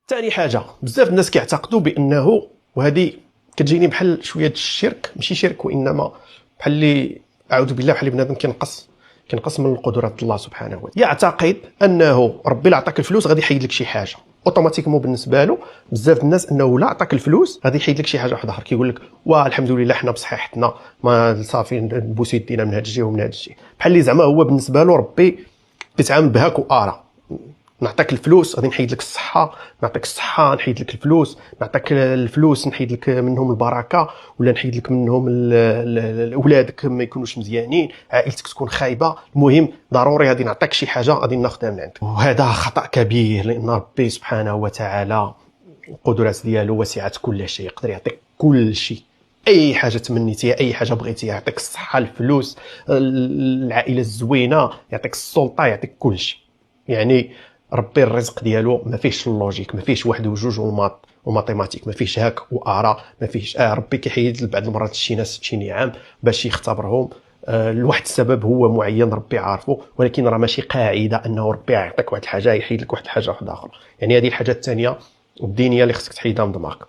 ثاني حاجه، بزاف الناس كيعتقدوا بانه، وهذه كتجيني بحال شويه الشرك، ماشي شرك وانما بحال اللي اعوذ بالله، بحال بنادم كينقص من قدرات الله سبحانه وتعالى. يعتقد انه ربي لا عطاك الفلوس غادي يحيد لك شي حاجه اوتوماتيكمون. بالنسبه له بزاف الناس انه لا عطاك الفلوس غادي يحيد لك شي حاجه واحده اخرى. كيقول لك واه الحمد لله حنا بصحيحتنا، ما صافي نبوسو يدينا من هذا الجهه ومن هذا الجهه، بحال اللي زعما هو بالنسبه له ربي كيتعامل بهاك وارا. نعطيك الفلوس غادي نحيد لك الصحه، نعطيك الصحه نحيد لك الفلوس، نعطيك الفلوس نحيد لك منهم البركه، ولا نحيد لك منهم اولادك ما يكونوش مزيانين، عائلتك تكون خايبه، المهم ضروري غادي نعطيك شي حاجه غادي ناخذها من عندك. وهذا خطا كبير، لان ربي سبحانه وتعالى القدرات ديالو وسعت كل شيء، يقدر يعطيك كل شيء، اي حاجه تمنيتيها، اي حاجه بغيتيها، يعطيك الصحه، الفلوس، العائله الزوينه، يعطيك السلطه، يعطيك كل شيء. يعني ربي الرزق ديالو ما فيهش اللوجيك، ما فيهش واحد وجوج وماتيماتيك، ما فيهش هاك وارا، ما فيهش ربي كيحيد بعض المرات شي ناس شي نعم باش يختبرهم لواحد السبب هو معين ربي عارفه، ولكن راه ماشي قاعده انه ربي يعطيك واحد الحاجه يحيد لك واحد الحاجه واحده اخرى. يعني هذه الحاجه الثانيه الدينيه اللي خصك تحيدها من دماغك.